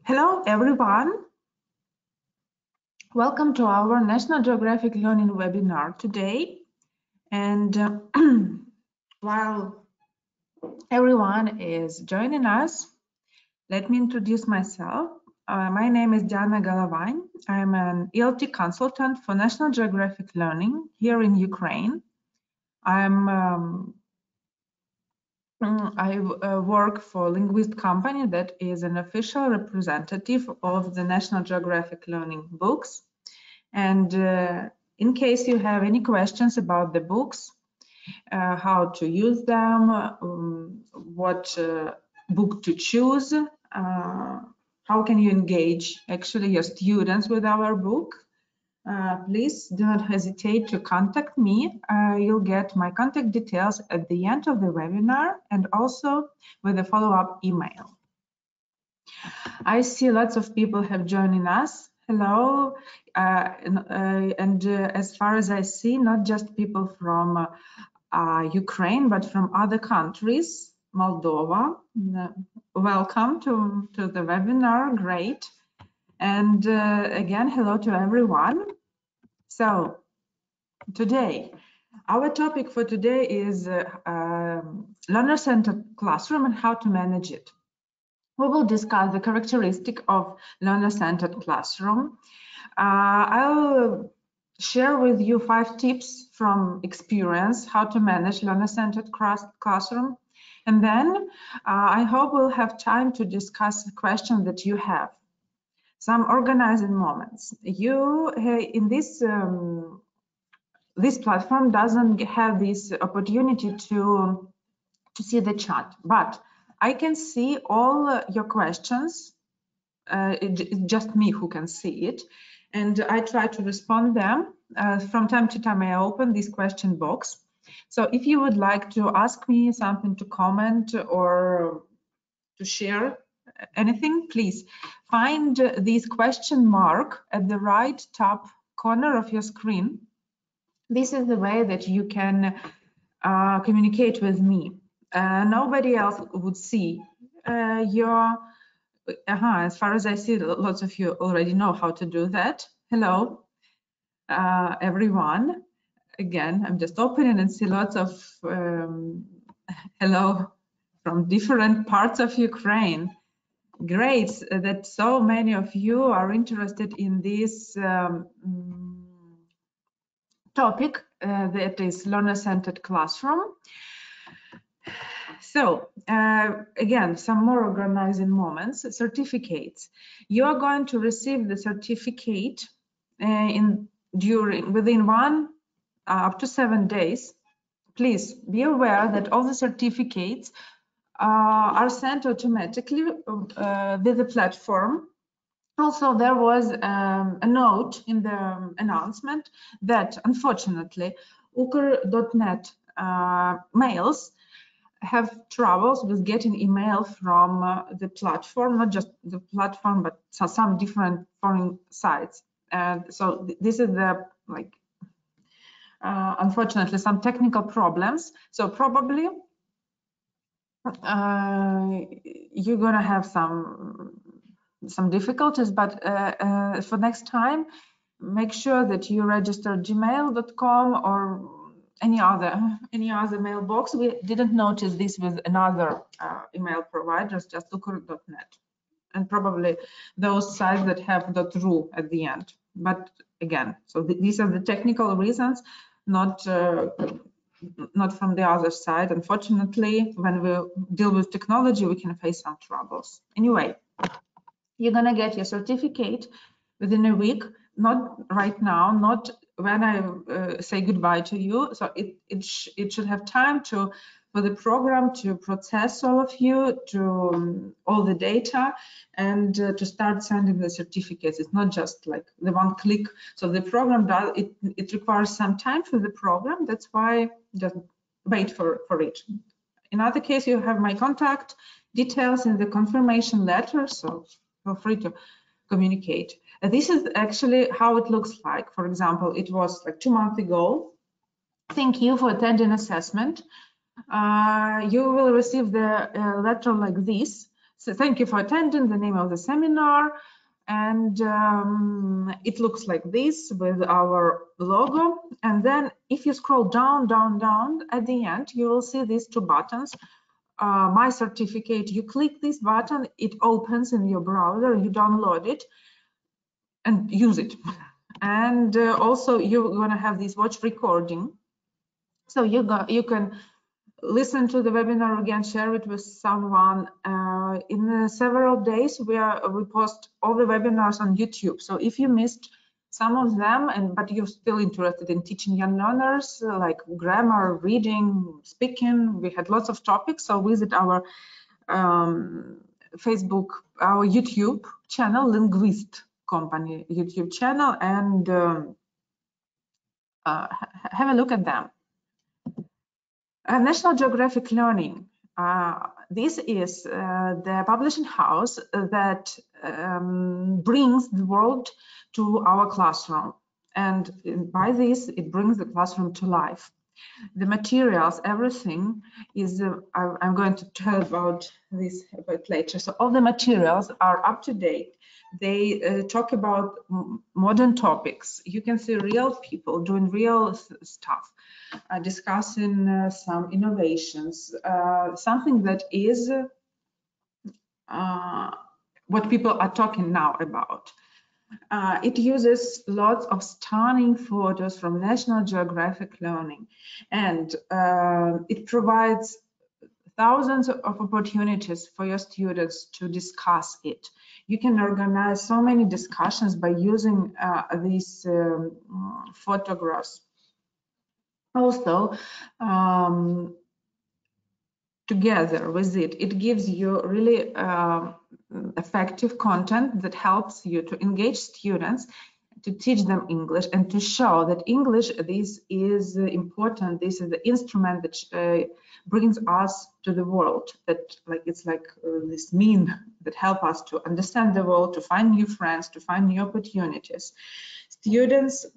Hello everyone, welcome to our National Geographic Learning webinar today. And while everyone is joining us, let me introduce myself. My name is Golovan. I'm an ELT consultant for National Geographic Learning here in Ukraine. I work for Linguist company that is an official representative of the National Geographic Learning books. And in case you have any questions about the books, how to use them, what book to choose, how can you engage actually your students with our book, please do not hesitate to contact me. You'll get my contact details at the end of the webinar and also with a follow-up email. I see lots of people have joined us. Hello, and as far as I see, not just people from Ukraine, but from other countries, Moldova. Welcome to the webinar, great. And again, hello to everyone. So today, our topic for today is learner-centered classroom and how to manage it. We will discuss the characteristic of learner-centered classroom. I'll share with you 5 tips from experience how to manage learner-centered classroom. And then I hope we'll have time to discuss the questions that you have. Some organizing moments. You in this this platform doesn't have this opportunity to see the chat, but I can see all your questions. It's just me who can see it, and I try to respond them. From time to time, I open this question box. So if you would like to ask me something, to comment or to share anything, please find this question mark at the right top corner of your screen. This is the way that you can communicate with me. Nobody else would see your as far as I see, lots of you already know how to do that. Hello everyone. Again, I'm just opening and see lots of hello from different parts of Ukraine. Great that so many of you are interested in this topic that is learner-centered classroom. So again, some more organizing moments. Certificates. You are going to receive the certificate within 1 up to 7 days. Please be aware that all the certificates are sent automatically with the platform. Also, there was a note in the announcement that unfortunately ukr.net mails have troubles with getting email from the platform, not just the platform, but some different foreign sites. And so this is the unfortunately some technical problems. So probably you're gonna have some difficulties, but for next time, make sure that you register gmail.com or any other mailbox. We didn't notice this with another email providers, just ukr.net, and probably those sites that have .ru at the end. But again, so these are the technical reasons, not from the other side. Unfortunately, when we deal with technology, we can face some troubles. Anyway, you're gonna get your certificate within a week, not right now, not when I say goodbye to you. So it should have time for the program to process all of you, to all the data, and to start sending the certificates. It's not just like the one click. So the program does it requires some time for the program. That's why just wait for it. In other case, you have my contact details in the confirmation letter, so feel free to communicate. This is actually how it looks like. For example, it was like 2 months ago. Thank you for attending assessment. You will receive the letter like this. So thank you for attending the name of the seminar. And it looks like this with our logo. And then if you scroll down, down, down, at the end, you will see these two buttons. My certificate, you click this button, it opens in your browser, you download it and use it. And also you're gonna have this watch recording. So you can listen to the webinar again, share it with someone. In several days, we post all the webinars on YouTube. So if you missed some of them, but you're still interested in teaching young learners like grammar, reading, speaking, we had lots of topics. So visit our Facebook, our YouTube channel, Linguist Company YouTube channel, and have a look at them. National Geographic Learning. This is the publishing house that brings the world to our classroom. And by this, it brings the classroom to life. The materials, everything is, I'm going to tell about this a bit later. So all the materials are up to date. They talk about modern topics. You can see real people doing real stuff, discussing some innovations, something that is what people are talking now about. It uses lots of stunning photos from National Geographic Learning, and it provides thousands of opportunities for your students to discuss it. You can organize so many discussions by using these photographs. Also, together with it, it gives you really effective content that helps you to engage students, to teach them English, and to show that English, this is important. This is the instrument that brings us to the world. That it's like this mean that help us to understand the world, to find new friends, to find new opportunities. Students,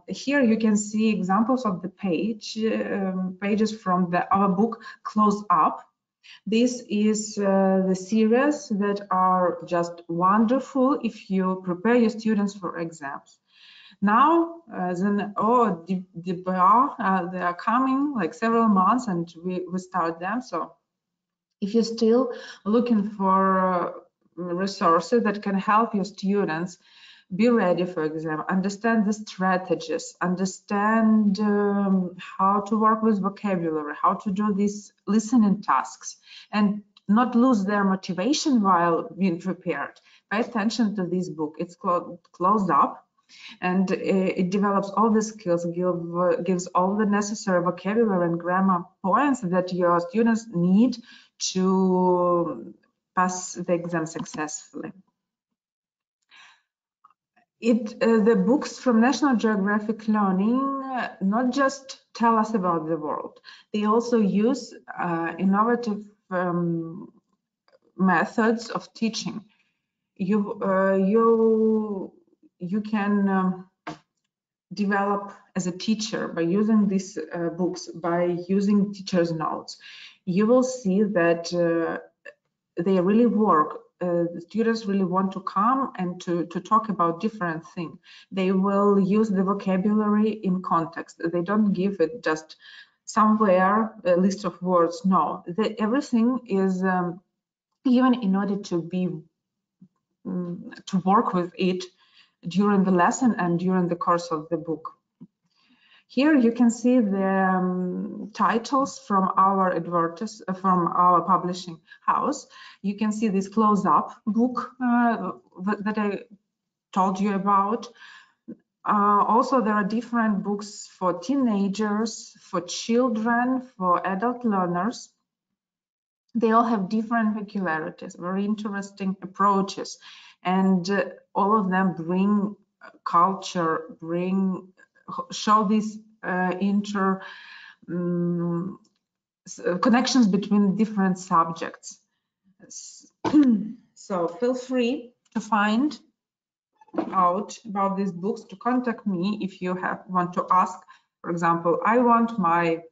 here you can see examples of the pages from our book Close Up. This is the series that are just wonderful if you prepare your students for exams. Now, they are coming like several months, and we start them. So if you're still looking for resources that can help your students be ready for exam, understand the strategies, understand how to work with vocabulary, how to do these listening tasks, and not lose their motivation while being prepared. Pay attention to this book. It's called Close Up, and it develops all the skills, gives all the necessary vocabulary and grammar points that your students need to pass the exam successfully. The books from National Geographic Learning not just tell us about the world, they also use innovative methods of teaching. You can develop as a teacher by using these books, by using teachers' notes. You will see that they really work. The students really want to come and to talk about different things. They will use the vocabulary in context. They don't give it just somewhere a list of words. No, everything is given in order to be to work with it during the lesson and during the course of the book. Here you can see the titles from our from our publishing house. You can see this close-up book that I told you about. Also, there are different books for teenagers, for children, for adult learners. They all have different peculiarities, very interesting approaches, and all of them bring culture, show these connections between different subjects. So feel free to find out about these books, to contact me if you want to ask. For example, I want my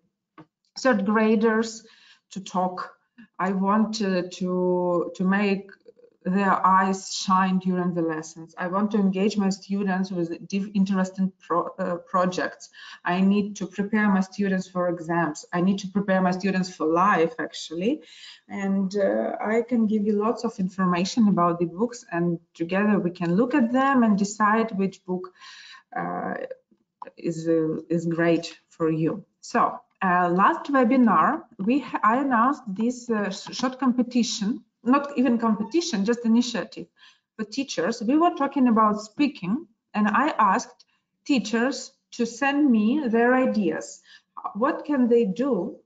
third graders to talk I want to make their eyes shine during the lessons. I want to engage my students with interesting projects. I need to prepare my students for exams. I need to prepare my students for life, actually. And I can give you lots of information about the books, and together we can look at them and decide which book is great for you. So last webinar, I announced this short competition, not even competition, just initiative for teachers. We were talking about speaking, and I asked teachers to send me their ideas. What can they do?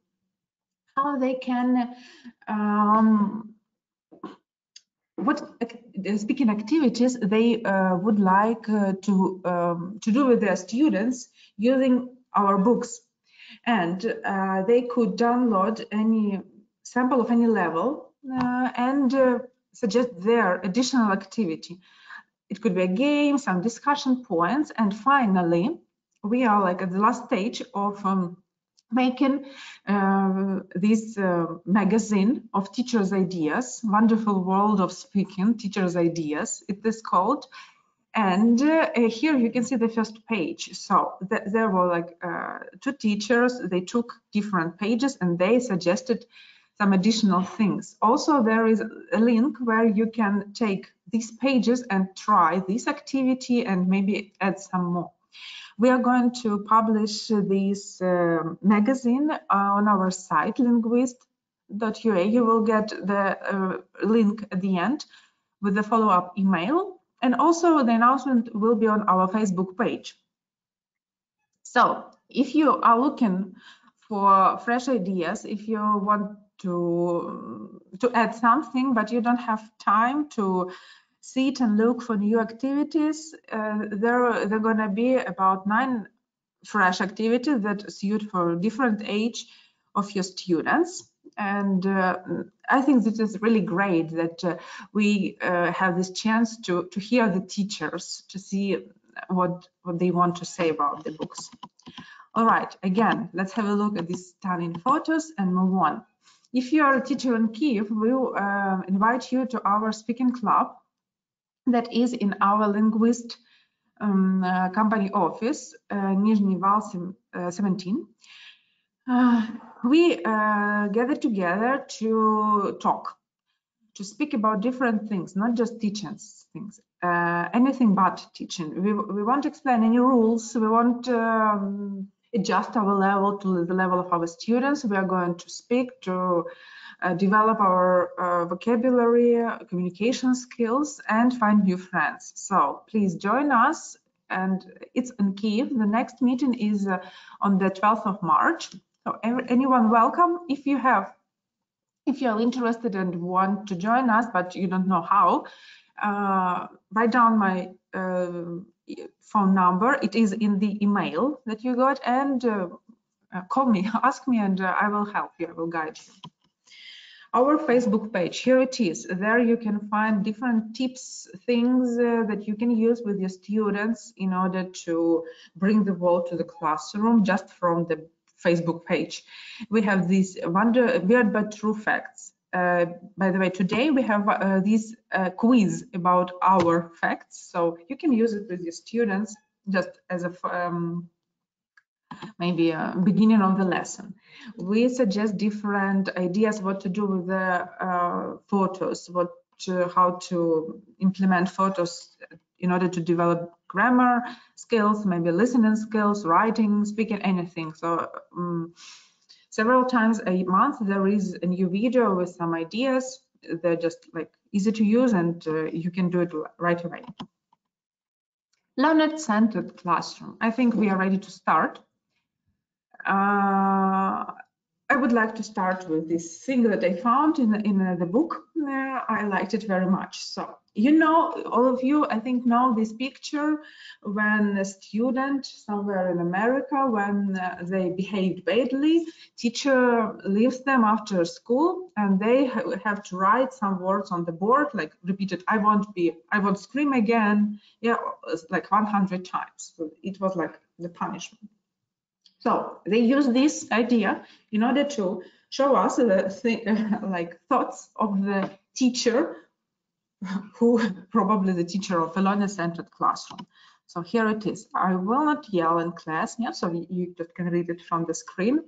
How they can what speaking activities they would like to do with their students using our books. And they could download any sample of any level and suggest their additional activity. It could be a game, some discussion points, and finally, we are like at the last stage of making this magazine of teachers' ideas, Wonderful World of Speaking, Teachers' Ideas, it is called. And here you can see the first page. So there were like 2 teachers. They took different pages and they suggested some additional things. Also, there is a link where you can take these pages and try this activity and maybe add some more. We are going to publish this magazine on our site, linguist.ua. You will get the link at the end with the follow-up email. And also the announcement will be on our Facebook page. So if you are looking for fresh ideas, if you want to add something, but you don't have time to sit and look for new activities, there are going to be about 9 fresh activities that suit for different age of your students. And I think this is really great that we have this chance to hear the teachers, to see what they want to say about the books. All right, again, let's have a look at these stunning photos and move on. If you are a teacher in Kyiv, we'll invite you to our speaking club that is in our Linguist company office, Nizhny Val 17. We gather together to talk, to speak about different things, not just teaching things, anything but teaching. We won't explain any rules. We won't adjust our level to the level of our students. We are going to speak, to develop our vocabulary, communication skills, and find new friends. So please join us. And it's in Kyiv. The next meeting is on the 12th of March. So anyone welcome. If you are interested and want to join us, but you don't know how, write down my phone number. It is in the email that you got, and call me, ask me, and I will help you. I will guide you. Our Facebook page, here it is. There you can find different tips, things that you can use with your students in order to bring the world to the classroom just from the Facebook page. We have these weird but true facts. By the way, today we have this quiz about our facts, so you can use it with your students just as a maybe a beginning of the lesson. We suggest different ideas what to do with the photos, how to implement photos in order to develop grammar skills, maybe listening skills, writing, speaking, anything. So several times a month there is a new video with some ideas. They're just like easy to use, and you can do it right away. Learner-centered classroom. I think we are ready to start. I would like to start with this thing that I found in the book. I liked it very much. So, you know, all of you, I think, know this picture when a student somewhere in America, when they behaved badly, teacher leaves them after school, and they have to write some words on the board, like repeated, I won't scream again, yeah, like 100 times. So it was like the punishment. So they use this idea in order to show us the like thoughts of the teacher, who probably the teacher of a learner-centered classroom. So here it is. I will not yell in class. Yeah, so you just can read it from the screen.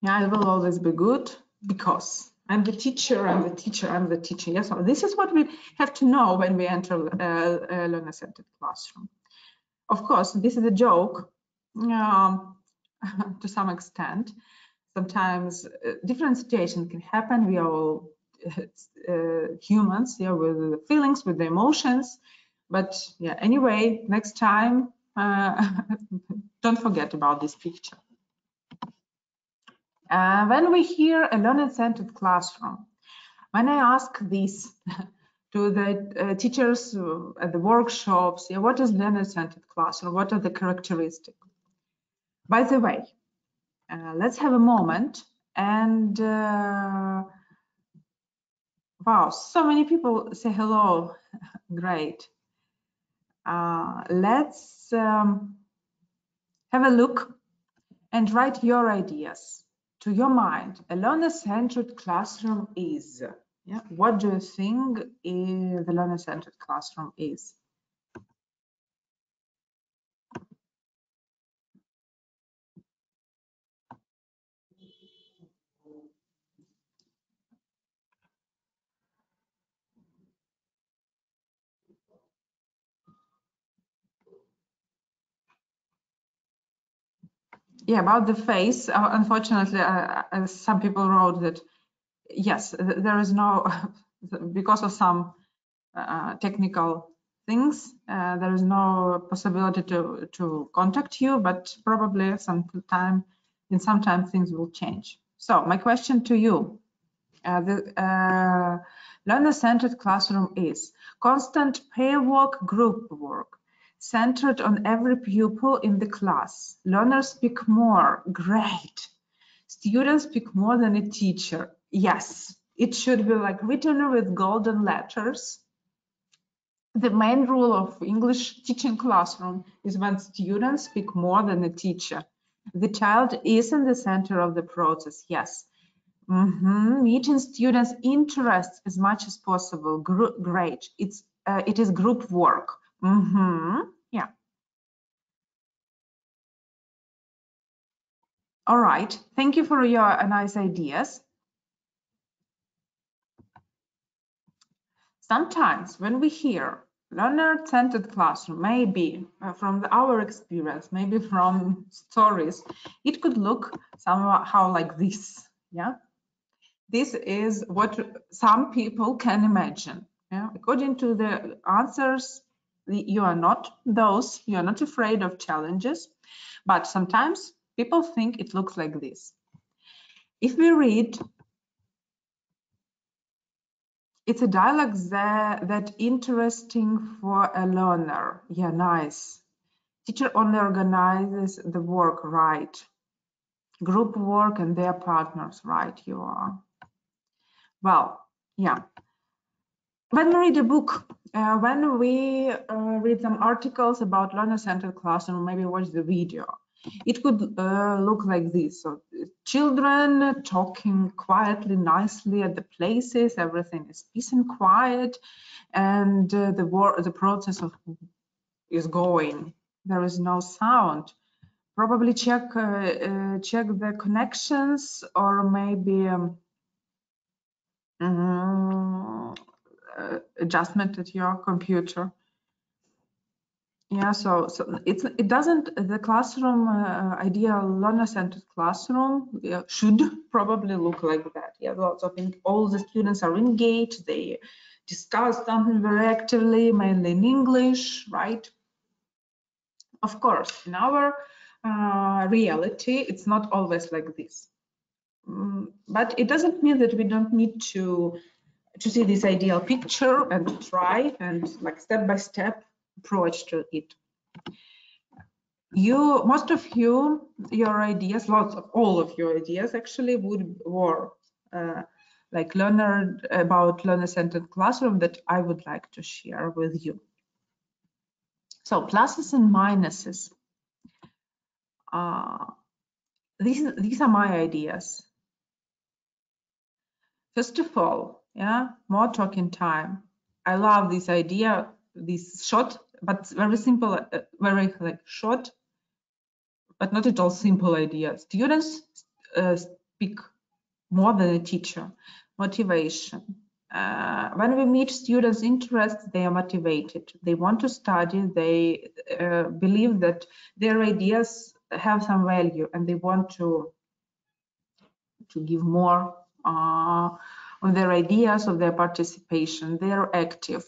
Yeah, it will always be good because I'm the teacher, I'm the teacher, I'm the teacher. Yes, so this is what we have to know when we enter a learner-centered classroom. Of course, this is a joke to some extent. Sometimes different situations can happen. We are all humans, yeah, with the feelings, with the emotions. But yeah, anyway, next time, don't forget about this picture. When we hear a learner-centered classroom, when I ask this to the teachers at the workshops, yeah, what is learner-centered classroom? What are the characteristics? By the way, let's have a moment and wow, so many people say hello. Great. Let's have a look and write your ideas. To your mind, a learner-centered classroom is. Yeah, what do you think the learner-centered classroom is? Yeah, about the face, unfortunately, some people wrote that, yes, there is no, because of some technical things, there is no possibility to contact you, but probably in some time things will change. So my question to you, the learner-centered classroom is constant pair work, group work, centered on every pupil in the class. Learners speak more. Great. Students speak more than a teacher. Yes, it should be like written with golden letters. The main rule of English teaching classroom is when students speak more than a teacher. The child is in the center of the process. Yes. Meeting students' interests as much as possible. Great. It is group work. Yeah. All right. Thank you for your nice ideas. Sometimes when we hear learner-centered classroom, maybe from our experience, maybe from stories, it could look somehow like this. Yeah. This is what some people can imagine. Yeah? According to the answers, you are not afraid of challenges, but sometimes people think it looks like this. If we read, it's a dialogue that interesting for a learner. Yeah, nice. Teacher only organizes the work, right? Group work and their partners, right? You are. Well, yeah. When we read a book, when we read some articles about learner-centered classroom, maybe watch the video, it could look like this. So children talking quietly, nicely at the places, everything is peace and quiet, and the process is going. There is no sound. Probably check the connections, or maybe adjustment at your computer. Yeah, so it doesn't, the classroom ideal learner-centered classroom should probably look like that. Yeah, lots of all the students are engaged, they discuss something very actively, mainly in English, right? Of course, in our reality, it's not always like this. But it doesn't mean that we don't need to see this ideal picture and try and like step-by-step approach to it. Most of your ideas, all of your ideas actually were like learner-centered classroom that I would like to share with you. So pluses and minuses. These are my ideas. First of all, more talking time. I love this idea, this short, but very simple, very short, but not at all simple idea. Students speak more than a teacher. Motivation. When we meet students' interests, they are motivated. They want to study. They believe that their ideas have some value, and they want to give more on their ideas, of their participation. They are active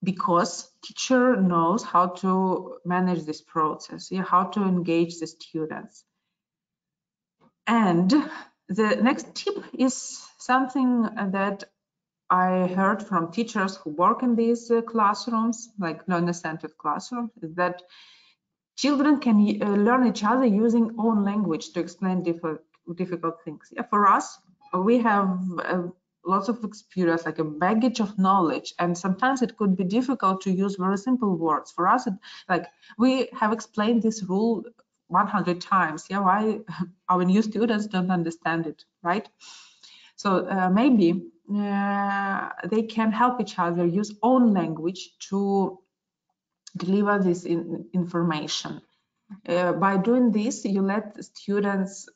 because teacher knows how to manage this process, how to engage the students. And the next tip is something that I heard from teachers who work in these classrooms, like learner-centered classrooms, is that children can learn each other using own language to explain difficult things. For us, we have lots of experience, like a baggage of knowledge, and sometimes it could be difficult to use very simple words. For us, we have explained this rule 100 times. Why our new students don't understand it, right? So maybe they can help each other use own language to deliver this information. By doing this, you let students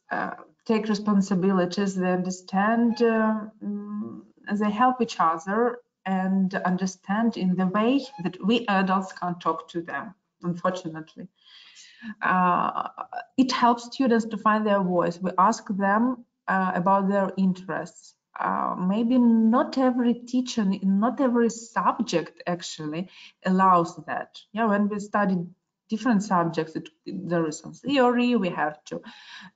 take responsibilities, they understand, they help each other and understand in the way that we adults can't talk to them, unfortunately. It helps students to find their voice. We ask them about their interests. Maybe not every teacher, not every subject actually allows that. When we study different subjects, there is some theory, we have to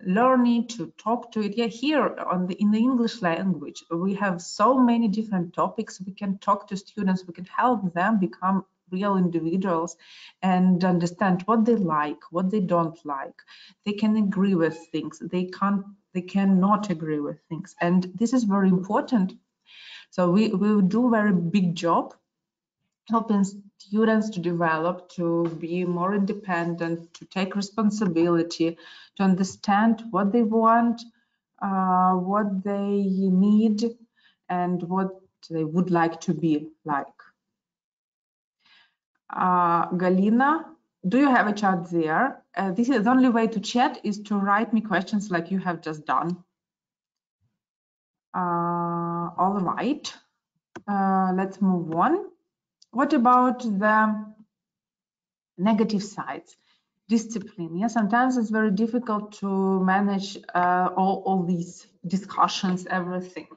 learn it, to talk to it. Here in the English language, we have so many different topics. We can talk to students, we can help them become real individuals and understand what they like, what they don't like. They can agree with things, they cannot agree with things, and this is very important. So we will do a very big job helping students to develop, to be more independent, to take responsibility, to understand what they want, what they need, and what they would like to be like. Galina, do you have a chat there? This is the only way to chat is to write me questions like you have just done. All right, let's move on. What about the negative sides? Discipline. Sometimes it's very difficult to manage all these discussions, everything.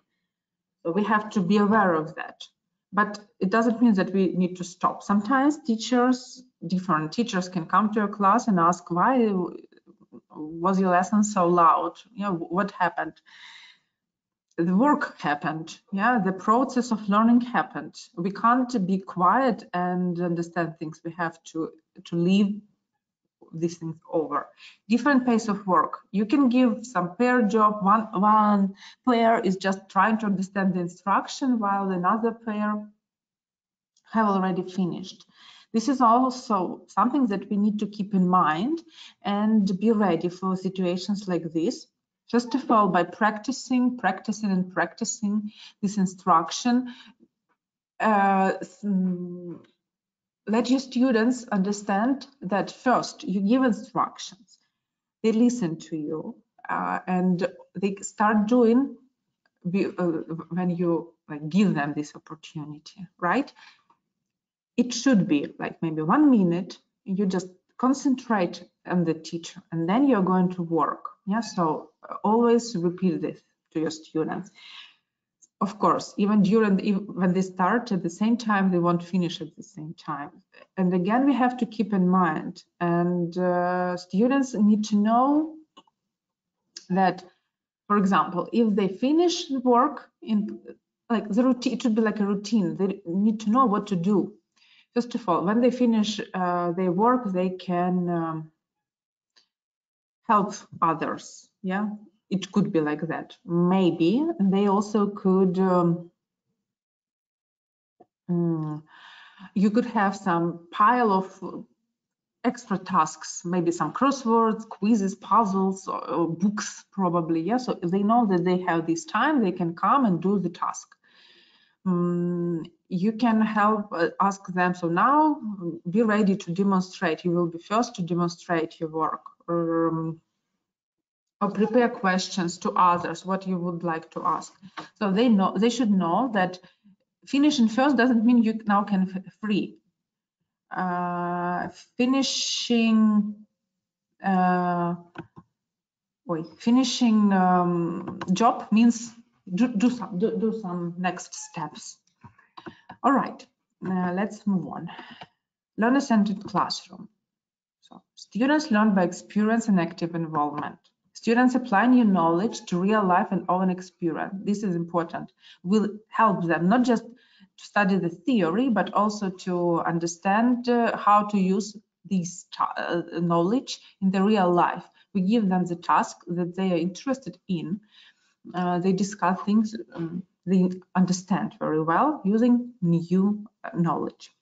So we have to be aware of that. But it doesn't mean that we need to stop. Sometimes different teachers can come to a class and ask, why was your lesson so loud? What happened? The work happened. The process of learning happened. We can't be quiet and understand things. We have to leave these things over. Different pace of work. You can give some pair job. One player is just trying to understand the instruction while another pair have already finished. This is also something that we need to keep in mind and be ready for situations like this. First of all, by practicing this instruction, let your students understand that first you give instructions, they listen to you, and they start doing when you give them this opportunity, right? It should be like maybe 1 minute, you just concentrate on the teacher, and then you're going to work. So always repeat this to your students. Of course, even when they start at the same time, they won't finish at the same time. And again, we have to keep in mind, and students need to know that, for example, if they finish the work in the routine, it should be like a routine. They need to know what to do. First of all, when they finish their work, they can help others. It could be like that. Maybe they also could, you could have some pile of extra tasks, maybe some crosswords, quizzes, puzzles, or books probably. Yeah, so they know that they have this time, they can come and do the task. You can help ask them, so now be ready to demonstrate. You will be first to demonstrate your work, or prepare questions to others, what you would like to ask. So they should know that finishing first doesn't mean you now can free. Finishing job means do some next steps. All right, let's move on. Learner-centered classroom. So students learn by experience and active involvement. Students apply new knowledge to real life and own experience. This is important. Will help them not just to study the theory, but also to understand how to use this knowledge in the real life. We give them the task that they are interested in. They discuss things they understand very well using new knowledge.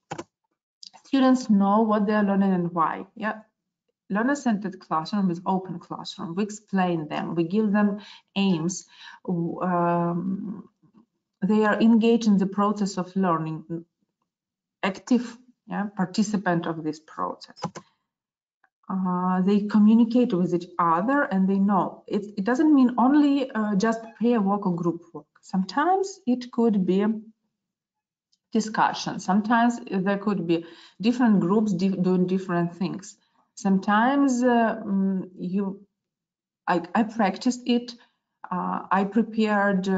Students know what they are learning and why. Yeah. Learner-centered classroom is open classroom. We explain them, we give them aims. They are engaged in the process of learning, active participant of this process. They communicate with each other, and they know. It doesn't mean only just pair work or group work. Sometimes it could be discussion. Sometimes there could be different groups doing different things. Sometimes I practiced it. I prepared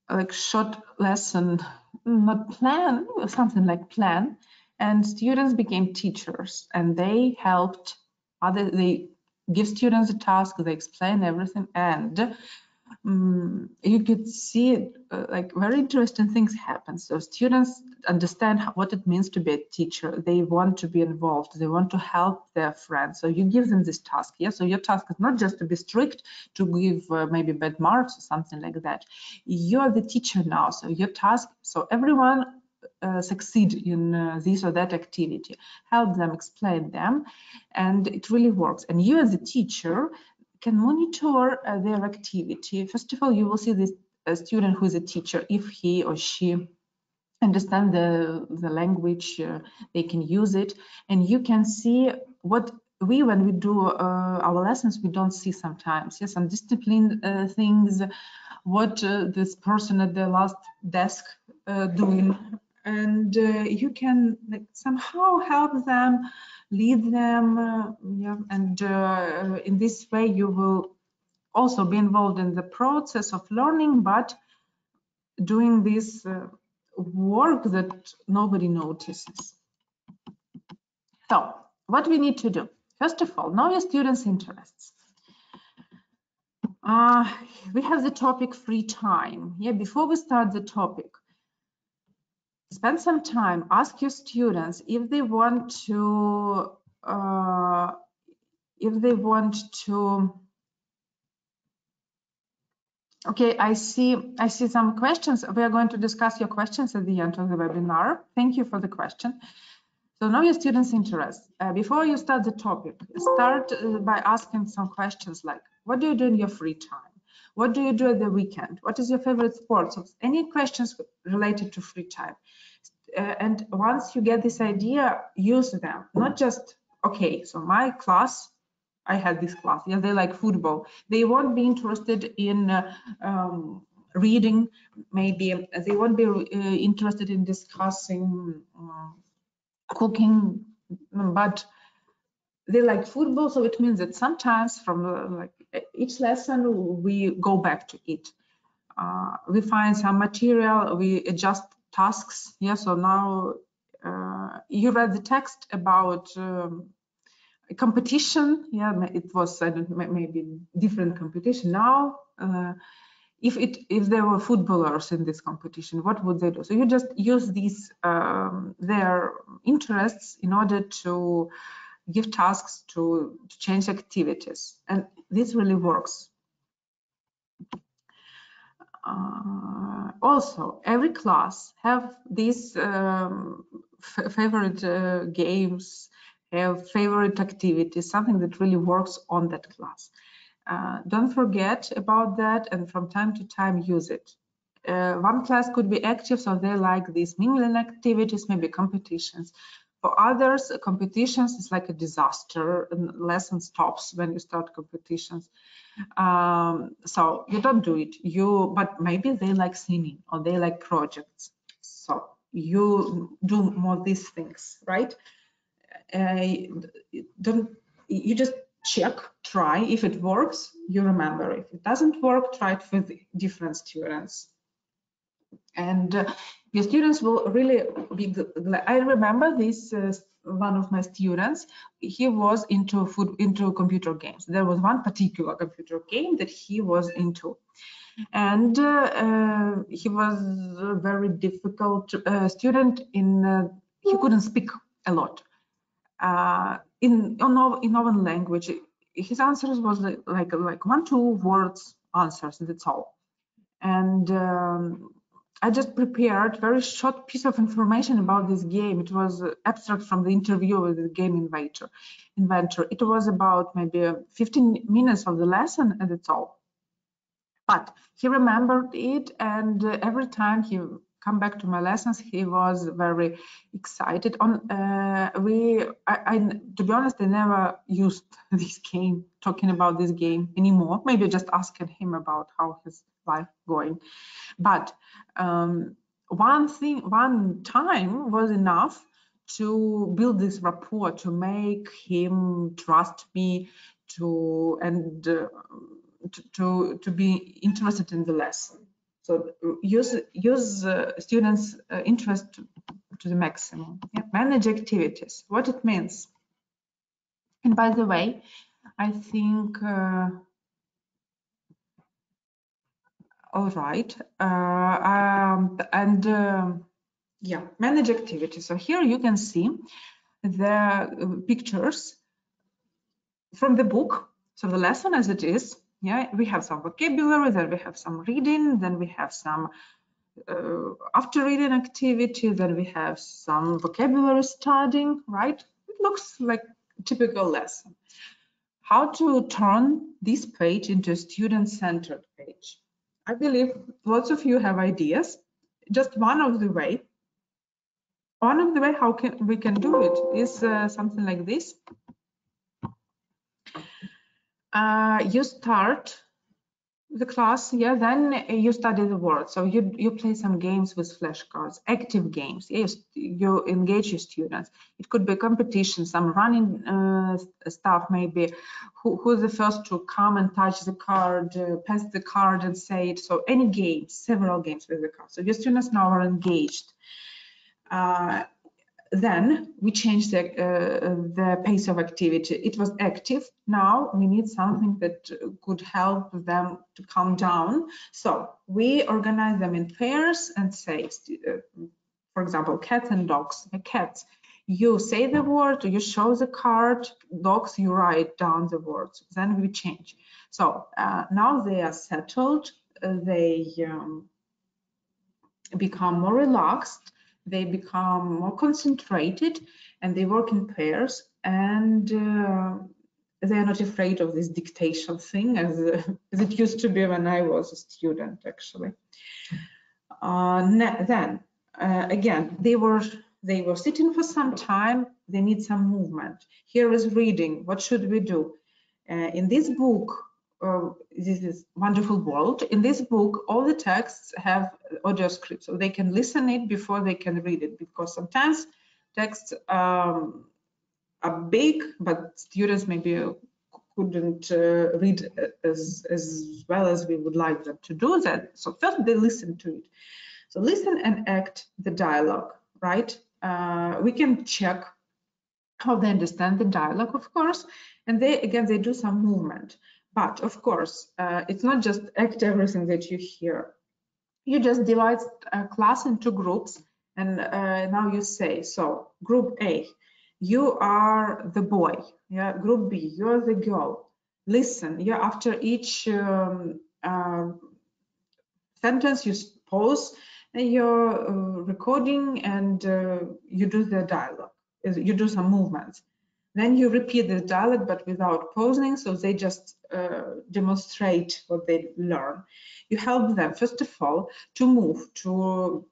like short lesson, not plan, something like plan, and students became teachers, and they helped others. They give students a task, they explain everything, and you could see like very interesting things happen. So students understand what it means to be a teacher. They want to be involved. They want to help their friends. So you give them this task. Yeah. So your task is not just to be strict, to give maybe bad marks or something like that. You're the teacher now. So your task. So everyone succeed in this or that activity. Help them, explain them, and it really works. And you as a teacher can monitor their activity. First of all, you will see this student who is a teacher, if he or she understand the language, they can use it, and you can see what when we do our lessons, we don't see sometimes. Yes, some discipline things, what this person at the last desk doing, and you can like somehow help them, lead them, and in this way you will also be involved in the process of learning, but doing this work that nobody notices. So what we need to do, first of all, know your students' interests. We have the topic free time. Yeah, before we start the topic, spend some time, ask your students if they want to okay, I see some questions. We are going to discuss your questions at the end of the webinar. Thank you for the question. So know your students' interests. Before you start the topic, start by asking some questions like, what do you do in your free time? What do you do at the weekend? What is your favorite sport? So any questions related to free time. And once you get this idea, use them. Not just, okay, so my class, I had this class, yeah, they like football. They won't be interested in reading, maybe. They won't be interested in discussing cooking, but they like football, so it means that sometimes from like each lesson we go back to it. We find some material, we adjust tasks. Yeah, so now you read the text about a competition. Yeah, it was, I don't know, maybe different competition. Now if there were footballers in this competition, what would they do? So you just use these their interests in order to give tasks to change activities, and this really works. Also, every class have this favorite games, have favorite activities, something that really works on that class. Don't forget about that, and from time to time use it. One class could be active, so they like these mingling activities, maybe competitions. For others, competitions is like a disaster, and lesson stops when you start competitions. So you don't do it. But maybe they like singing or they like projects. So you do more these things, right? You just check, try. If it works, you remember. If it doesn't work, try it with different students. And your students will really be glad. I remember this one of my students, he was into computer games. There was one particular computer game that he was into, and he was a very difficult student. He couldn't speak a lot in our language. His answers was like 1-2 words answers, and that's all. And I just prepared a very short piece of information about this game. It was abstract from the interview with the game inventor. It was about maybe 15 minutes of the lesson, and that's all. But he remembered it, and every time he come back to my lessons, he was very excited. To be honest, I never used this game, talking about this game anymore. Maybe just asking him about how his life going. But one time was enough to build this rapport, to make him trust me, to be interested in the lesson. So use students' interest to the maximum. Yeah. Manage activities. What it means. And by the way, I think. All right, yeah, manage activities. So here you can see the pictures from the book, so the lesson as it is. Yeah, we have some vocabulary, then we have some reading, then we have some after reading activity, then we have some vocabulary studying, right? It looks like a typical lesson. How to turn this page into a student-centered page? I believe lots of you have ideas. Just one of the way how we can do it is something like this. You start the class, yeah, then you study the words. So you play some games with flashcards, active games. Yes, you engage your students. It could be a competition, some running stuff, maybe. Who's the first to come and touch the card, pass the card and say it. So any games, several games with the card. So your students now are engaged. Then we changed the pace of activity. It was active. Now we need something that could help them to calm down. So we organize them in pairs and say, for example, cats and dogs. Cats, you say the word, you show the card. Dogs, you write down the words. Then we change. So now they are settled. They become more relaxed. They become more concentrated, and they work in pairs, and they are not afraid of this dictation thing as it used to be when I was a student, actually. Then again, they were sitting for some time. They need some movement. Here is reading. What should we do? In this book, this is Wonderful World. In this book, all the texts have audio script, so they can listen it before they can read it, because sometimes texts are big, but students maybe couldn't read as well as we would like them to do that. So first they listen to it. So listen and act the dialogue, right? We can check how they understand the dialogue, of course, and they do some movement. But of course, it's not just act everything that you hear. You just divide a class into groups, and now you say, so group A, you are the boy. Yeah, group B, you're the girl. Listen. Yeah, after each sentence, you pause you're recording and you do the dialogue, you do some movements. Then you repeat the dialogue, but without pausing, so they just demonstrate what they learn. You help them, first of all, to move, to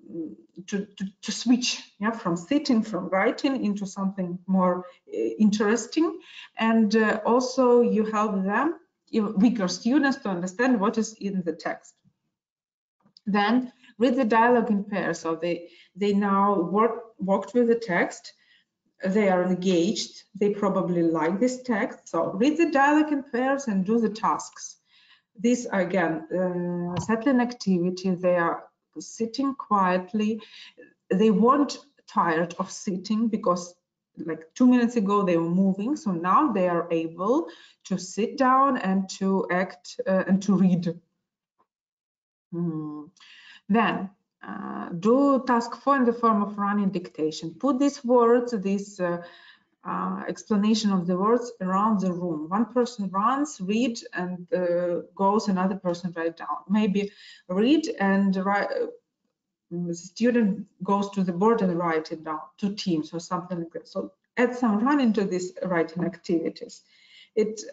switch, yeah, from sitting, from writing into something more interesting. And also you help them, weaker students, to understand what is in the text. Then read the dialogue in pairs, so they now worked with the text. They are engaged, they probably like this text, so read the dialogue in pairs and do the tasks. These are, again, settling activity. They are sitting quietly. They weren't tired of sitting because like 2 minutes ago they were moving, so now they are able to sit down and to act and to read. Then do task 4 in the form of running dictation. Put these words, this explanation of the words around the room. One person runs, read, and goes, another person write down. Maybe read and write, the student goes to the board and write it down, 2 teams or something like that. So add some run into these writing activities.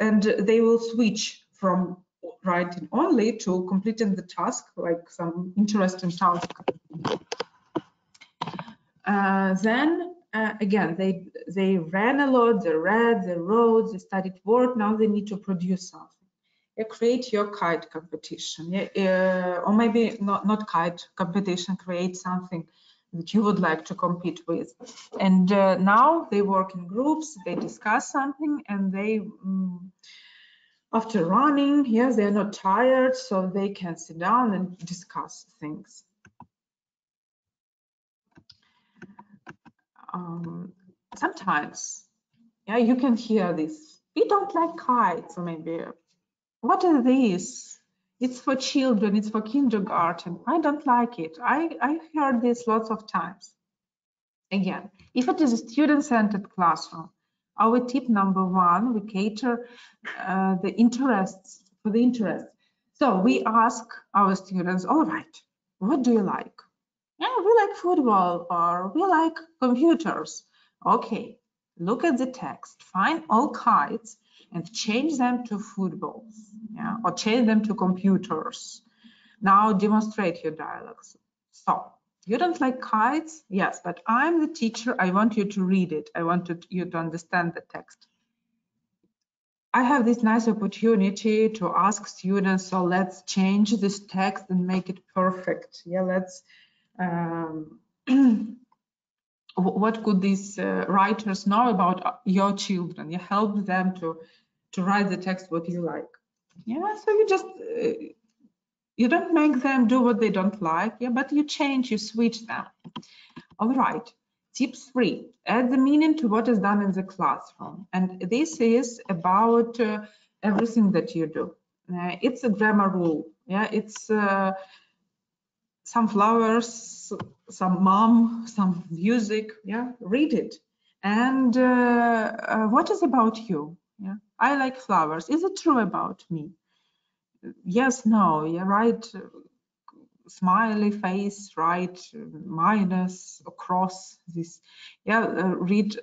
And they will switch from writing only to completing the task, like some interesting task. Then again, they ran a lot, they read, they wrote, they studied word. Now they need to produce something. You create your kite competition, or maybe not kite competition. Create something that you would like to compete with. And now they work in groups. They discuss something, and they. After running, yes, they're not tired, so they can sit down and discuss things. Sometimes, yeah, you can hear this. We don't like kites, or maybe, what is this? It's for children, it's for kindergarten. I don't like it. I heard this lots of times. Again, if it is a student-centered classroom, our tip number 1, we cater the interests for the interests. So we ask our students, all right, what do you like? Yeah, we like football, or we like computers. Okay, look at the text, find all kites and change them to footballs, yeah, or change them to computers. Now demonstrate your dialogues. So, you don't like kites? Yes, but I'm the teacher. I want you to read it. I want you to understand the text. I have this nice opportunity to ask students, so let's change this text and make it perfect. Yeah, let's, what could these writers know about your children? You help them to write the text what you like. Yeah, so you just, you don't make them do what they don't like, yeah, but you change, you switch them. All right. Tip 3, add the meaning to what is done in the classroom. And this is about everything that you do. It's a grammar rule. Yeah, it's some flowers, some mom, some music. Yeah, read it. And what is about you? Yeah, I like flowers. Is it true about me? Yes, no, yeah, right. Smiley face, right, minus, across this. Yeah, read,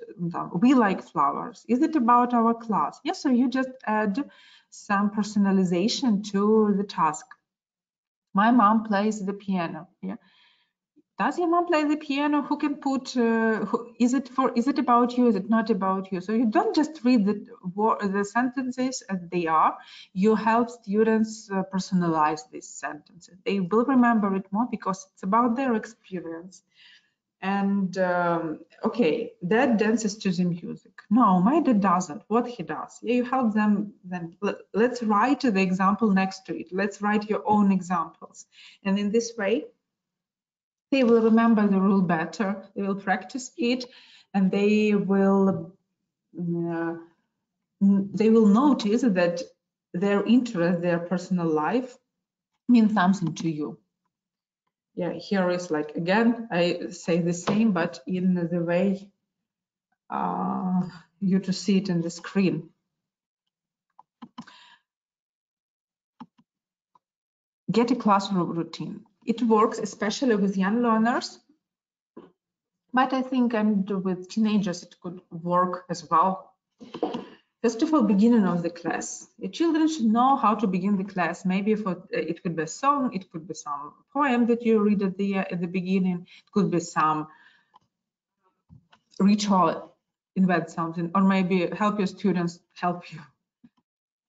we like flowers. Is it about our class? Yes, so you just add some personalization to the task. My mom plays the piano. Yeah. Does your mom play the piano? Who can put, is it about you? Is it not about you? So you don't just read the sentences as they are. You help students personalize these sentences. They will remember it more because it's about their experience. And okay, dad dances to the music. No, my dad doesn't. What he does? Yeah, you help them. Then let's write the example next to it. Let's write your own examples. And in this way, they will remember the rule better, they will practice it, and they will notice that their interest, their personal life means something to you. Yeah, here is like, again, I say the same, but in the way you to see it in the screen. Get a classroom routine. It works especially with young learners, but I think and with teenagers it could work as well. First of all, beginning of the class. Your children should know how to begin the class. Maybe it could be a song, it could be some poem that you read at the beginning, it could be some ritual, invent something, or maybe help your students help you.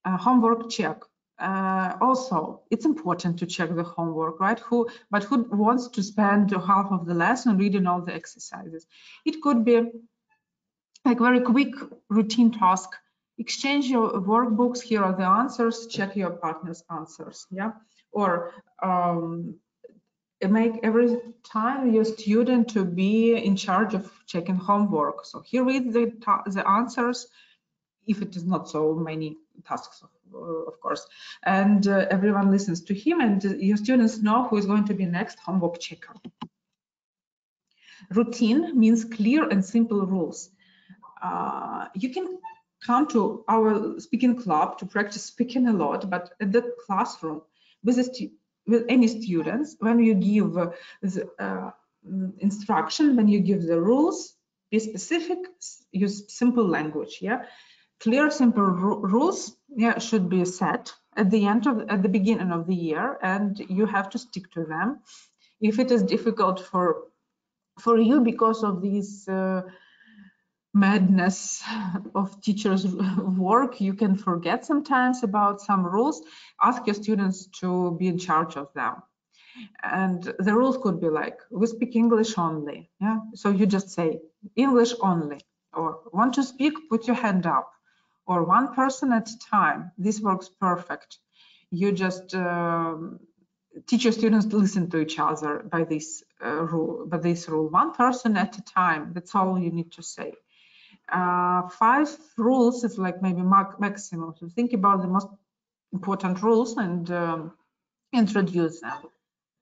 Homework check. Also, it's important to check the homework, right? Who wants to spend half of the lesson reading all the exercises? It could be like very quick routine task. Exchange your workbooks. Here are the answers. Check your partner's answers. Yeah, or make every time your student to be in charge of checking homework. So he reads the answers, if it is not so many tasks, of course, and everyone listens to him, and your students know who is going to be next homework checker. Routine means clear and simple rules. You can come to our speaking club to practice speaking a lot, but at the classroom with any students, when you give the instruction, when you give the rules, be specific, use simple language. Yeah, clear, simple rules, yeah, should be set at the beginning of the year, and you have to stick to them. If it is difficult for you because of these madness of teachers' work, you can forget sometimes about some rules. Ask your students to be in charge of them. And the rules could be like, we speak English only. Yeah, so you just say English only, or want to speak, put your hand up, or one person at a time. This works perfect. You just teach your students to listen to each other by this rule. One person at a time. That's all you need to say. 5 rules is like maybe maximum. So think about the most important rules and introduce them.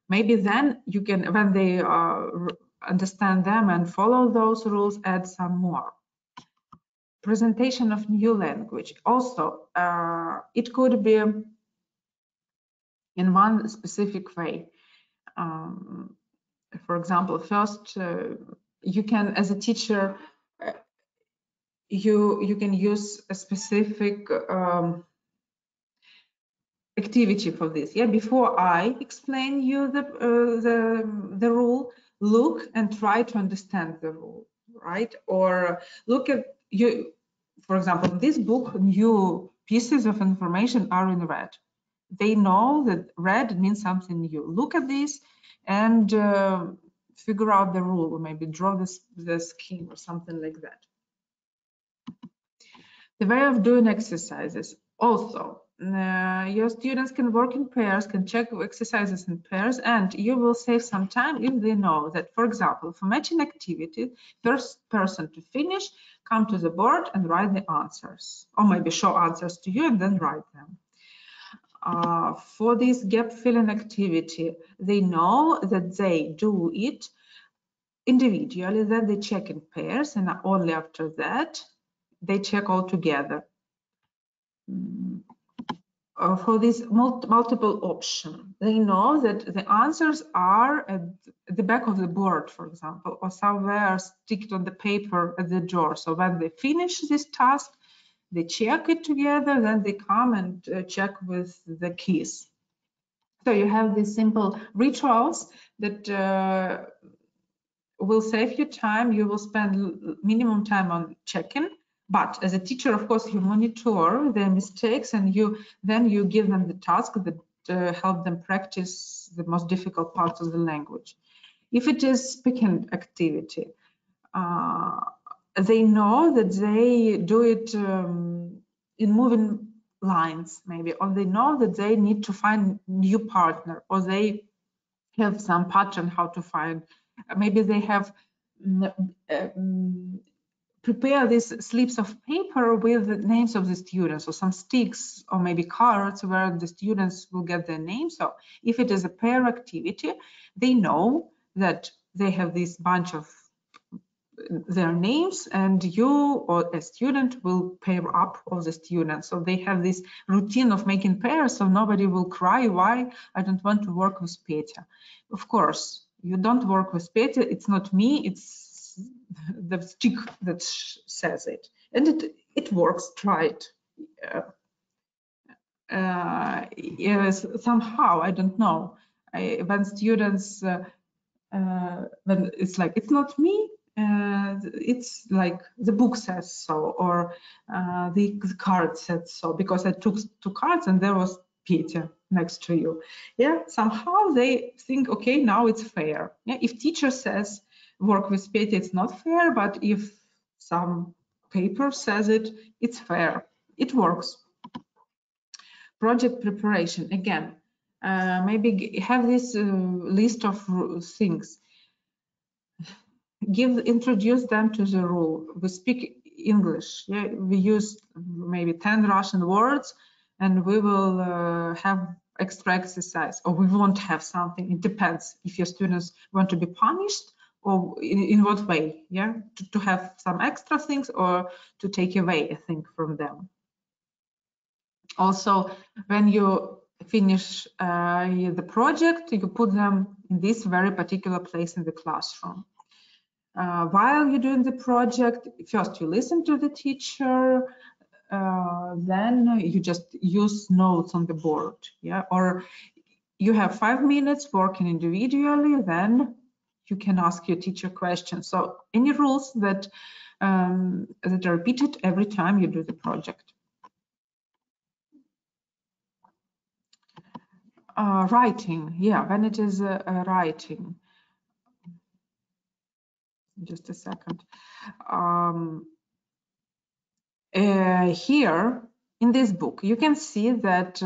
Maybe then you can, when they understand them and follow those rules, add some more. Presentation of new language. Also, it could be in one specific way. For example, first, you can, as a teacher, you can use a specific activity for this. Yeah, before I explain you the rule, look and try to understand the rule, right? Or look at you. For example, in this book, new pieces of information are in red. They know that red means something new. Look at this and figure out the rule, or maybe draw the scheme or something like that. The way of doing exercises. Also, your students can work in pairs, can check exercises in pairs, and you will save some time if they know that, for example, for matching activity, first person to finish, come to the board and write the answers, or maybe show answers to you and then write them. For this gap filling activity, they know that they do it individually, then they check in pairs, and only after that they check all together. For this multiple option, they know that the answers are at the back of the board, for example, or somewhere sticked on the paper at the door. So when they finish this task, they check it together, then they come and check with the keys. So you have these simple rituals that will save you time. You will spend minimum time on checking. But as a teacher, of course, you monitor their mistakes, and then you give them the task that help them practice the most difficult parts of the language. If it is speaking activity, they know that they do it in moving lines, maybe, or they know that they need to find new partner, or they have some pattern how to find. Maybe they have prepare these slips of paper with the names of the students, or some sticks, or maybe cards where the students will get their names. So if it is a pair activity, they know that they have this bunch of their names, and you or a student will pair up all the students. So they have this routine of making pairs, so nobody will cry, why I don't want to work with Petya. Of course, you don't work with Petya, it's not me, it's the stick that says it. And it works, try it. Yes, somehow, I don't know, when students, when it's like, it's not me, it's like the book says so, or the card said so, because I took 2 cards and there was Petya next to you. Yeah, somehow they think, okay, now it's fair. Yeah, if teacher says work with Petya, it's not fair, but if some paper says it, it's fair. It works. Project preparation, again, maybe have this list of things. Introduce them to the rule. We speak English. Yeah, we use maybe 10 Russian words, and we will have extra exercise, or we won't have something. It depends if your students want to be punished, or in what way. Yeah, to have some extra things, or to take away a thing from them. Also, when you finish the project, you put them in this very particular place in the classroom. While you're doing the project, first you listen to the teacher, then you just use notes on the board, yeah. Or you have 5 minutes working individually, then you can ask your teacher questions. So any rules that that are repeated every time you do the project. Writing, yeah, when it is writing. Just a second. Here in this book, you can see that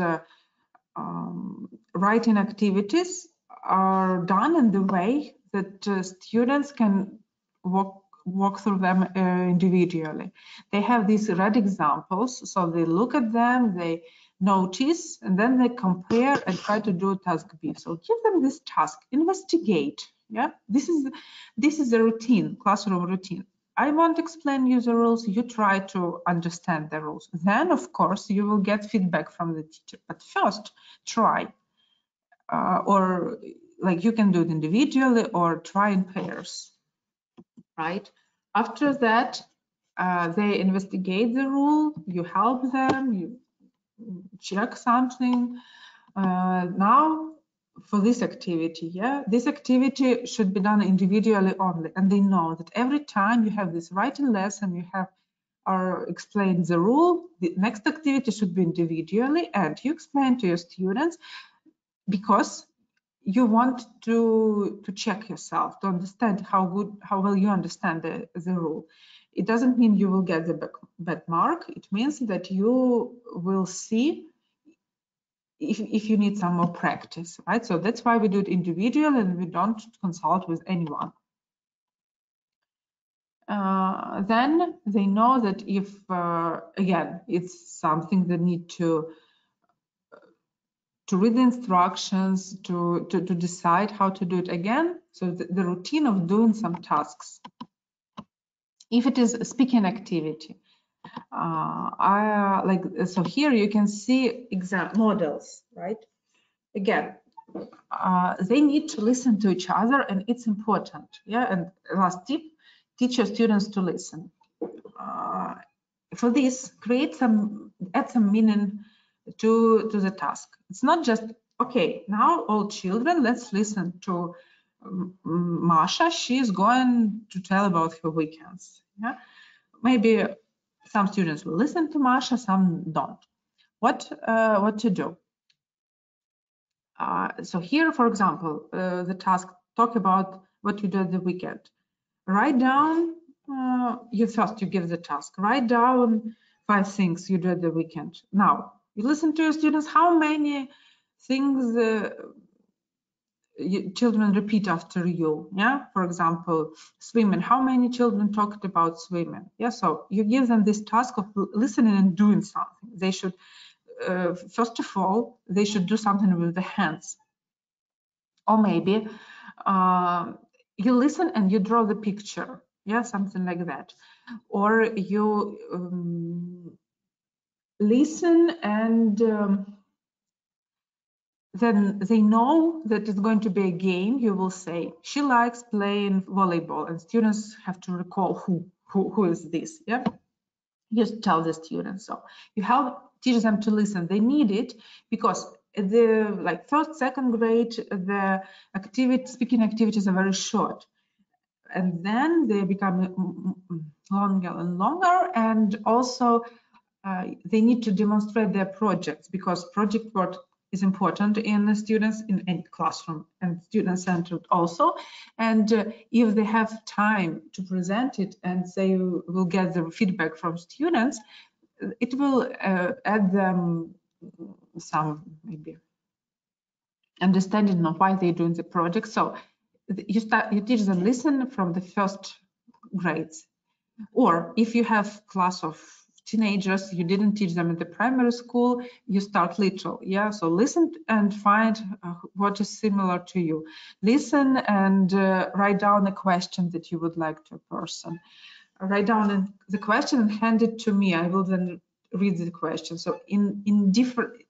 writing activities are done in the way that students can walk through them individually. They have these red examples, so they look at them, they notice, and then they compare and try to do task B. So give them this task, investigate. Yeah, this is a routine, classroom routine. I won't explain you the rules, you try to understand the rules. Then, of course, you will get feedback from the teacher. But first, try. Or like you can do it individually or try in pairs, right? After that, they investigate the rule, you help them, you check something. Now, for this activity, yeah, this activity should be done individually only, and they know that every time you have this writing lesson, you have or explain the rule, the next activity should be individually, and you explain to your students, because you want to check yourself, to understand how well you understand the rule. It doesn't mean you will get the bad mark, it means that you will see if you need some more practice, right? So that's why we do it individual and we don't consult with anyone. Then they know that if, again, it's something they need to read the instructions, to decide how to do it again. So the routine of doing some tasks. If it is a speaking activity, so here you can see exam models, right? Again, they need to listen to each other, and it's important. Yeah, and last tip, teach your students to listen. For this, add some meaning to the task. It's not just, okay, now all children, let's listen to Masha. She's going to tell about her weekends. Yeah, maybe some students will listen to Masha, some don't. What to do? So here, for example, the task, talk about what you do at the weekend. Write down, you give the task. Write down 5 things you do at the weekend. Now, you listen to your students, how many things children repeat after you. Yeah, for example, swimming, how many children talked about swimming? Yeah, so you give them this task of listening and doing something. They should, first of all, they should do something with the hands. Or maybe you listen and you draw the picture. yeah, something like that. Or you listen, and then they know that it's going to be a game. You will say, she likes playing volleyball, and students have to recall who is this, yeah? You tell the students. So you teach them to listen. They need it because the like first, second grade, the speaking activities are very short, and then they become longer and longer, and also they need to demonstrate their projects, because project work is important in the students in any classroom, and student-centered also. And if they have time to present it and they will get the feedback from students, it will add them some maybe understanding of why they're doing the project. So you teach them listen from the first grades. Or if you have class of teenagers, you didn't teach them in the primary school, you start little, yeah? So listen and find what is similar to you. Listen and write down a question that you would like to a person. Write down the question and hand it to me. I will then read the question. So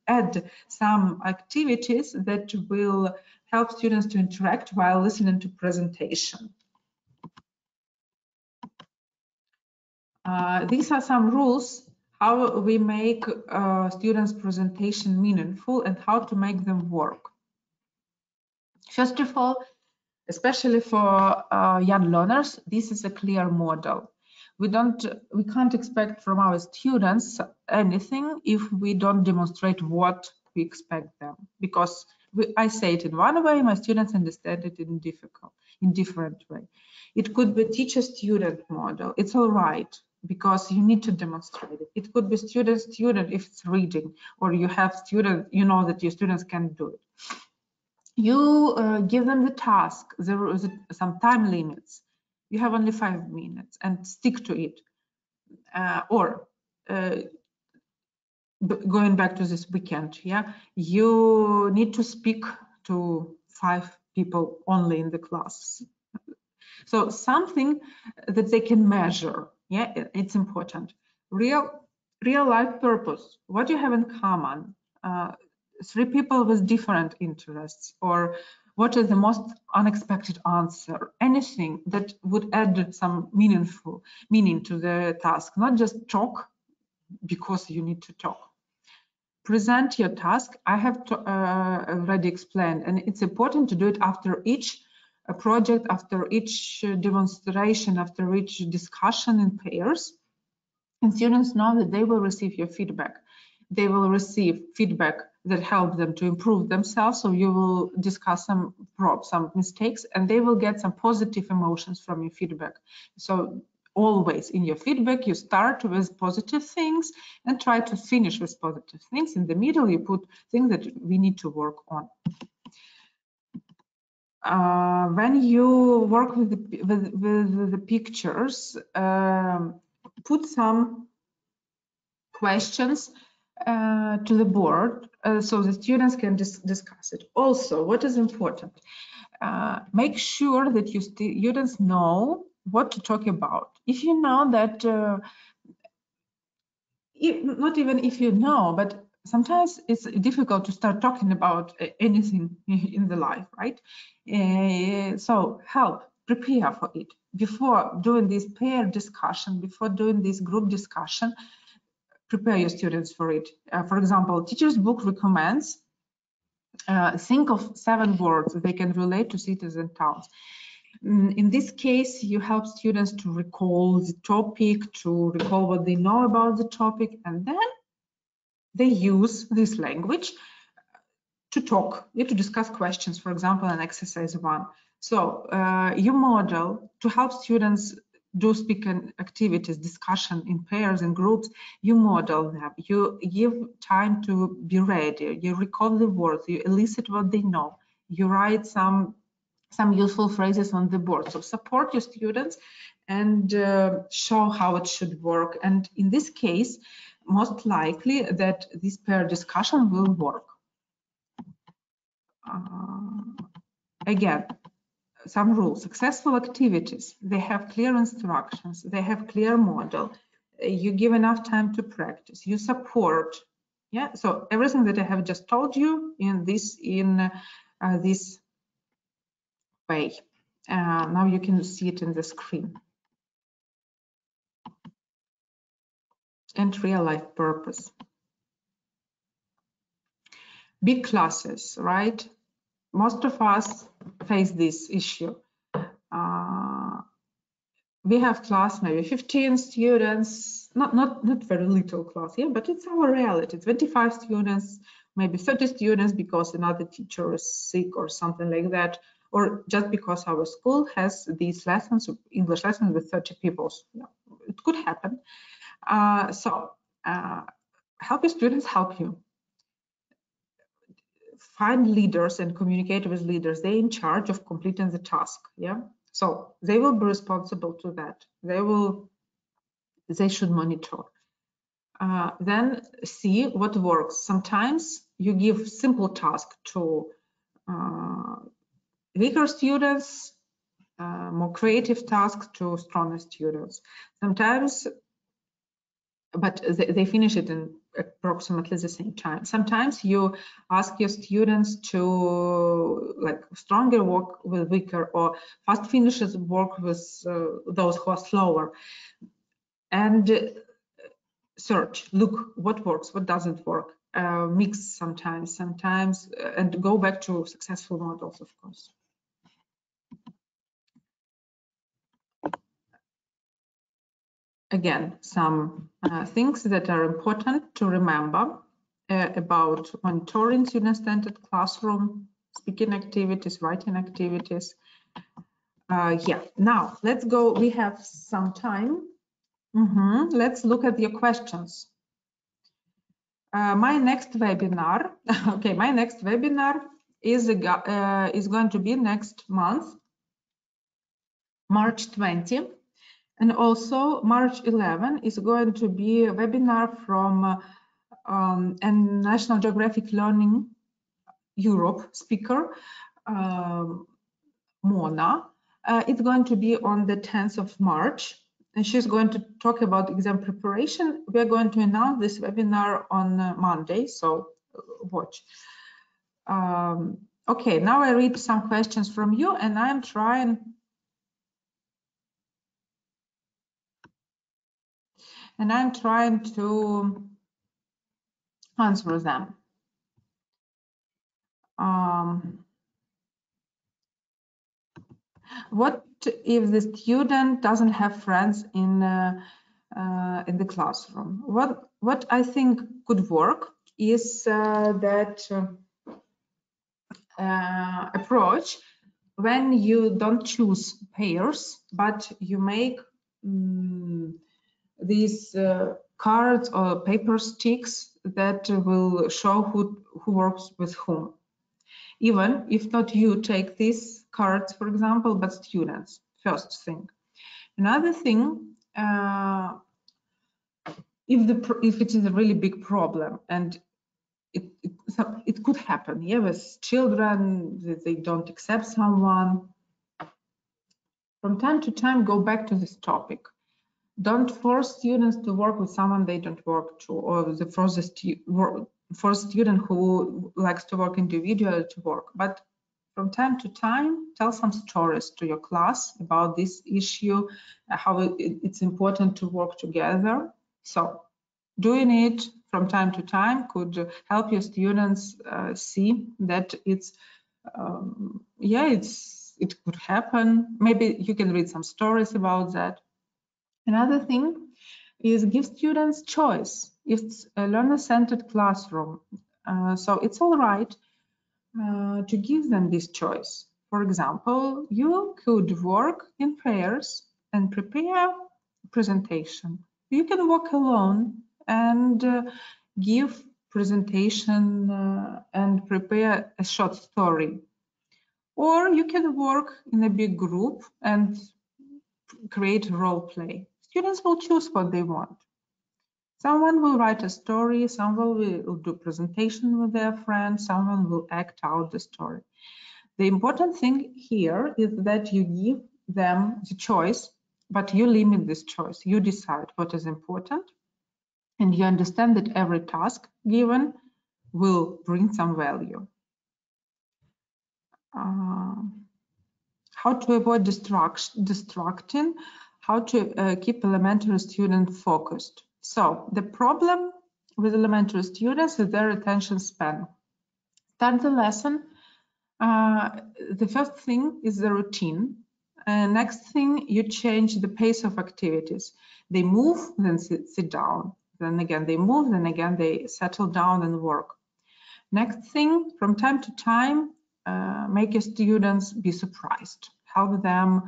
add some activities that will help students to interact while listening to presentation. These are some rules how we make students' presentation meaningful and how to make them work. First of all, especially for young learners, this is a clear model. We can't expect from our students anything if we don't demonstrate what we expect them, because I say it in one way, my students understand it in different way. It could be teacher-student model. It's all right, because you need to demonstrate it. It could be student-student if it's reading, or you have students, you know that your students can do it. You give them the task. There is some time limits. You have only 5 minutes and stick to it. Going back to this weekend, yeah, you need to speak to 5 people only in the class. So something that they can measure, yeah, it's important. Real life purpose, what you have in common, 3 people with different interests, or what is the most unexpected answer, anything that would add some meaning to the task, not just talk because you need to talk. Present your task. I have already explained, and it's important to do it after each project, after each demonstration, after each discussion in pairs. And students know that they will receive your feedback. They will receive feedback that help them to improve themselves. So you will discuss some mistakes, and they will get some positive emotions from your feedback. So always in your feedback, you start with positive things and try to finish with positive things. In the middle, you put things that we need to work on. When you work with the pictures, put some questions to the board so the students can discuss it. Also, what is important? Make sure that your students know what to talk about. If you know that, not even if you know, but sometimes it's difficult to start talking about anything in the life, right? So prepare for it. Before doing this pair discussion, before doing this group discussion, prepare your students for it. For example, teacher's book recommends think of 7 words they can relate to cities and towns. In this case, you help students to recall the topic, to recall what they know about the topic, and then they use this language to talk, to discuss questions, for example, in exercise 1. So you model to help students do speaking activities, discussion in pairs and groups. You model them, you give time to be ready, you recall the words, you elicit what they know, you write some useful phrases on the board. So support your students and show how it should work. And in this case, most likely that this pair discussion will work. Again, some rules. Successful activities, they have clear instructions, they have clear model, you give enough time to practice, you support. Yeah, so everything that I have just told you in this way. Now you can see it in the screen. And real life purpose. Big classes, right? Most of us face this issue. We have class maybe 15 students, not very little class here, but it's our reality. 25 students, maybe 30 students because another teacher is sick or something like that, or just because our school has these lessons, English lessons with 30 people. Yeah, it could happen. Help your students help you. Find leaders and communicate with leaders. They're in charge of completing the task. Yeah, so they will be responsible to that. They should monitor. Then see what works. Sometimes you give simple task to weaker students, more creative tasks to stronger students. Sometimes, but they finish it in approximately the same time. Sometimes you ask your students to like stronger work with weaker, or fast finishers work with those who are slower. And search, look what works, what doesn't work, mix sometimes, and go back to successful models, of course. Again, some things that are important to remember about monitoring student-centered classroom, speaking activities, writing activities. Yeah, now let's go. We have some time. Let's look at your questions. My next webinar, okay, my next webinar is going to be next month, March 20. And also March 11 is going to be a webinar from a National Geographic Learning Europe speaker, Mona. It's going to be on the 10th of March, and she's going to talk about exam preparation. We're going to announce this webinar on Monday, so watch. Okay, now I read some questions from you, and I'm trying to answer them. What if the student doesn't have friends in the classroom? What I think could work is that approach when you don't choose pairs, but you make these cards or paper sticks that will show who works with whom. Even if not you take these cards, for example, but students, first thing. Another thing, if it is a really big problem, and it could happen, yeah, with children, they don't accept someone. From time to time, go back to this topic. Don't force students to work with someone they don't work to, or force student who likes to work individually to work. But from time to time, tell some stories to your class about this issue, how it's important to work together. So doing it from time to time could help your students see that it's, it could happen. Maybe you can read some stories about that. Another thing is give students choice. It's a learner-centered classroom, so it's all right to give them this choice. For example, you could work in pairs and prepare a presentation. You can work alone and give presentation and prepare a short story. Or you can work in a big group and create role play. Students will choose what they want. Someone will write a story, someone will do presentation with their friends, someone will act out the story. The important thing here is that you give them the choice, but you limit this choice. You decide what is important, and you understand that every task given will bring some value. How to avoid distracting, how to keep elementary students focused. So the problem with elementary students is their attention span. Start the lesson. The first thing is the routine. Next thing, you change the pace of activities. They move, then sit down. Then again, they move, then again, they settle down and work. Next thing, from time to time, make your students be surprised. Help them,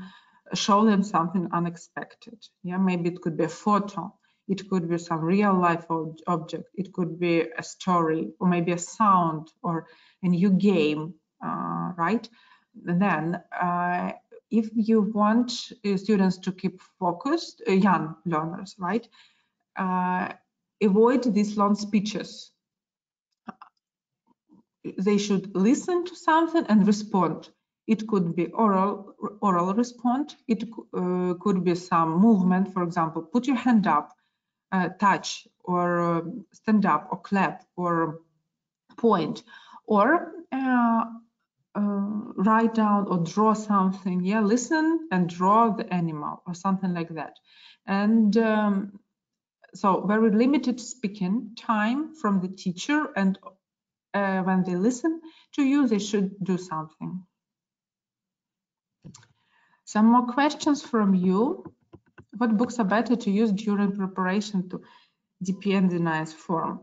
show them something unexpected. Yeah, maybe it could be a photo. It could be some real life object. It could be a story, or maybe a sound, or a new game, right? Then, if you want students to keep focused, young learners, right? Avoid these long speeches. They should listen to something and respond. It could be oral response. It could be some movement, for example, put your hand up, touch, or stand up, or clap, or point, or write down or draw something. Yeah, listen and draw the animal or something like that. And so very limited speaking time from the teacher, and when they listen to you, they should do something. Some more questions from you. What books are better to use during preparation to DPN denies form?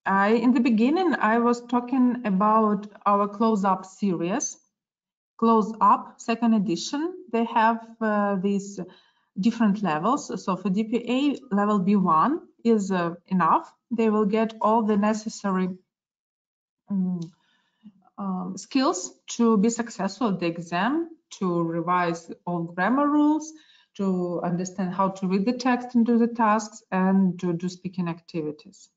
In the beginning, I was talking about our close-up series. Close-up, second edition, they have these different levels. So for DPA, level B1 is enough. They will get all the necessary skills to be successful at the exam, to revise all grammar rules, to understand how to read the text and do the tasks, and to do speaking activities.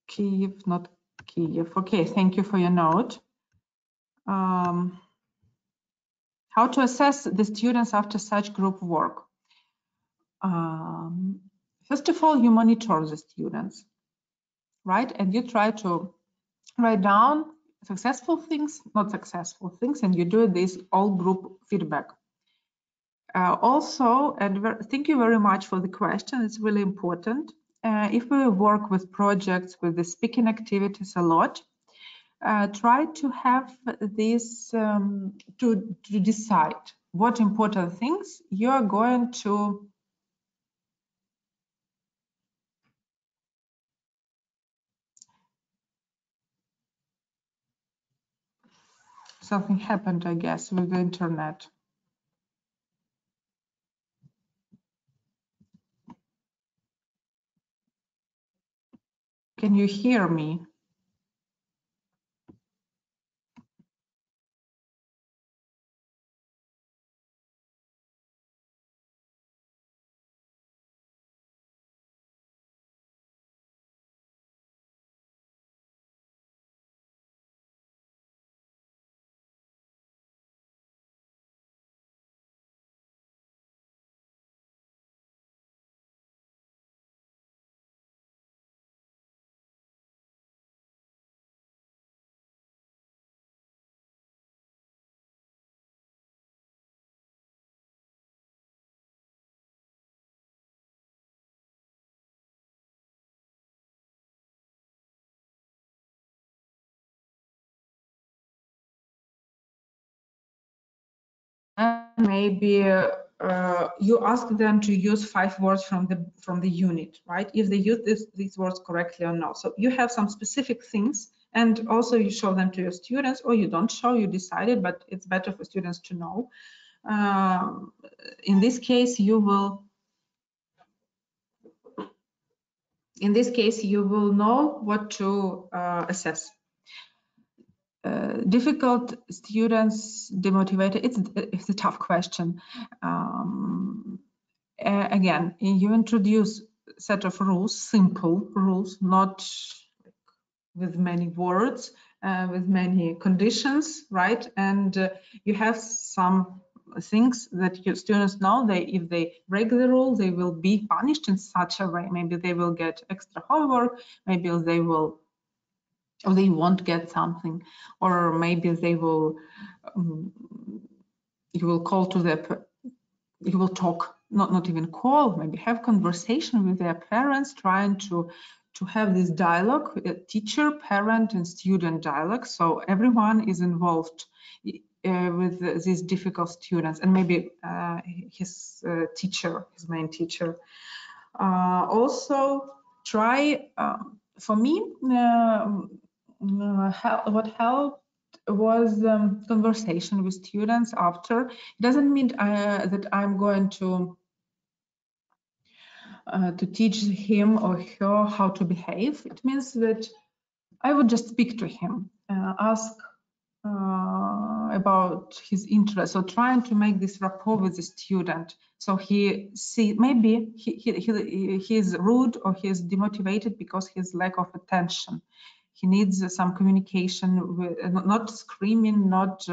Kyiv, not Kyiv. Okay, thank you for your note. How to assess the students after such group work? First of all, you monitor the students, right? And you try to write down successful things, not successful things, and you do this all group feedback. Also, and thank you very much for the question, it's really important. If we work with projects with the speaking activities a lot, try to have this to decide what important things you are going to something happened, I guess, with the internet. Can you hear me? And maybe you ask them to use 5 words from the unit, right? If they use these words correctly or not. So you have some specific things, and also you show them to your students, or you don't show, you decided, but it's better for students to know. In this case, you will know what to assess. Difficult students demotivated, it's a tough question. Again, you introduce set of rules, simple rules, not with many words, with many conditions, right? And you have some things that your students know. If they break the rule, they will be punished in such a way. Maybe they will get extra homework, maybe they will, or they won't get something, or maybe they will, you will call to their, you will talk, not even call, maybe have conversation with their parents, trying to have this dialogue, teacher, parent, and student dialogue. So everyone is involved with these difficult students, and maybe his teacher, his main teacher. Also try, for me, what helped was conversation with students after. It doesn't mean that I'm going to teach him or her how to behave. It means that I would just speak to him, ask about his interests, so trying to make this rapport with the student. So he see, maybe he is rude or he is demotivated because his lack of attention. He needs some communication, with, not screaming, not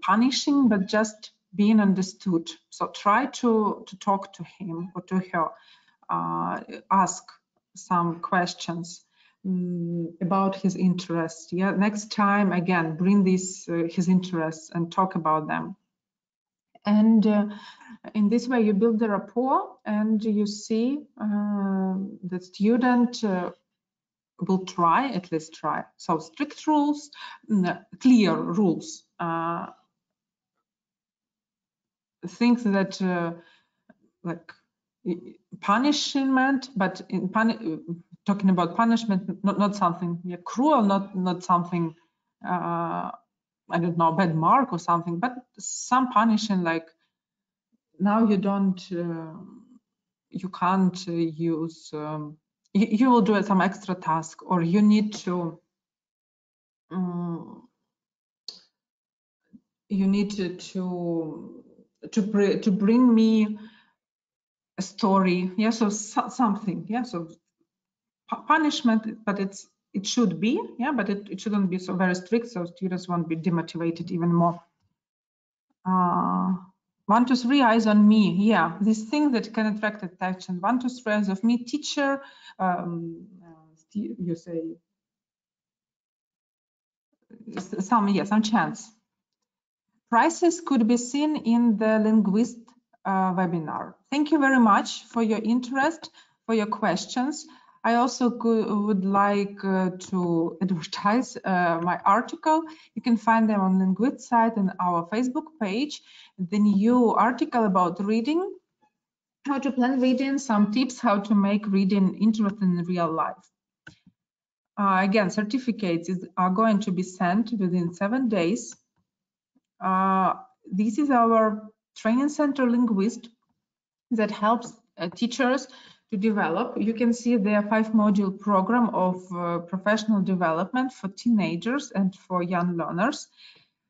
punishing, but just being understood. So try to talk to him or to her, ask some questions about his interests. Yeah, next time again, bring this his interests and talk about them. And in this way, you build the rapport, and you see the student will try, at least try. So strict rules, clear rules. Things that like punishment, but in talking about punishment, not something cruel, not something I don't know, bad mark or something, but some punishing, like now you don't, you can't use, you will do some extra task, or you need to, you need to bring me a story. Yeah, so something. Yeah, so punishment, but it should be, yeah, but it shouldn't be so very strict, so students won't be demotivated even more. 1, 2, 3 eyes on me. Yeah, this thing that can attract attention. 1, 2, 3 eyes of me, teacher. You say some chance. Prices could be seen in the Linguist webinar. Thank you very much for your interest, for your questions. I also would like to advertise my article. You can find them on Linguist site and our Facebook page. The new article about reading, how to plan reading, some tips how to make reading interesting in real life. Again, certificates are going to be sent within 7 days. This is our training center Linguist that helps teachers to develop. You can see their 5-module program of professional development for teenagers and for young learners.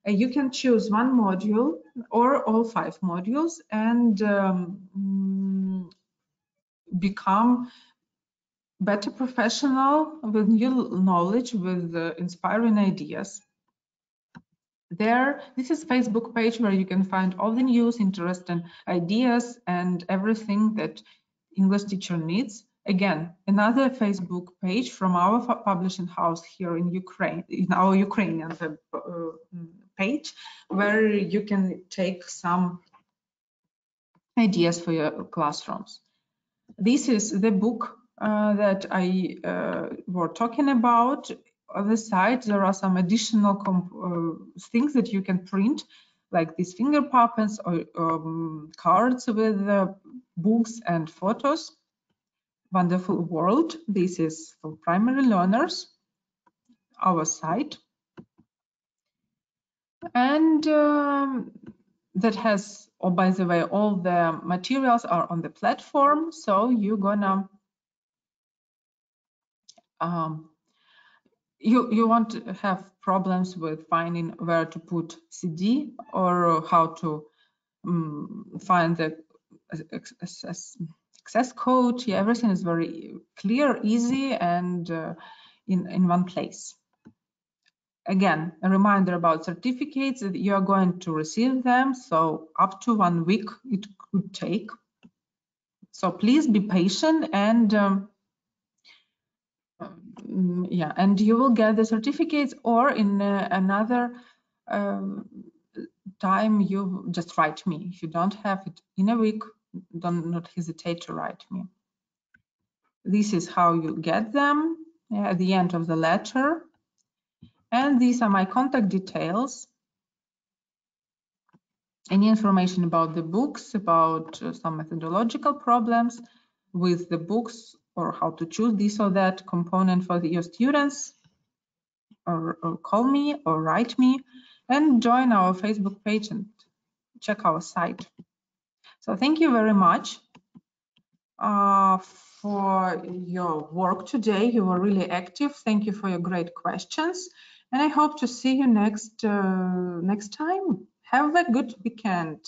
You can choose 1 module or all 5 modules and become better professional with new knowledge, with inspiring ideas. This is Facebook page where you can find all the news, interesting ideas, and everything that English teacher needs. Again, another Facebook page from our publishing house here in Ukraine, in our Ukrainian page, where you can take some ideas for your classrooms. This is the book that I were talking about. On the side, there are some additional things that you can print, like these finger puppets or cards with books and photos. Wonderful World. This is for primary learners, our site. And that has, oh, by the way, all the materials are on the platform, so you're gonna you won't have problems with finding where to put CD or how to find the access code. Yeah, everything is very clear, easy, and in one place. Again, a reminder about certificates that you are going to receive them, so up to 1 week it could take. So please be patient, and yeah, and you will get the certificates, or in another time you just write me. If you don't have it in a week, not hesitate to write me. This is how you get them at the end of the letter. And these are my contact details. Any information about the books, about some methodological problems with the books, or how to choose this or that component for your students, or call me or write me, and join our Facebook page and check our site. So thank you very much for your work today. You were really active. Thank you for your great questions, and I hope to see you next time. Have a good weekend.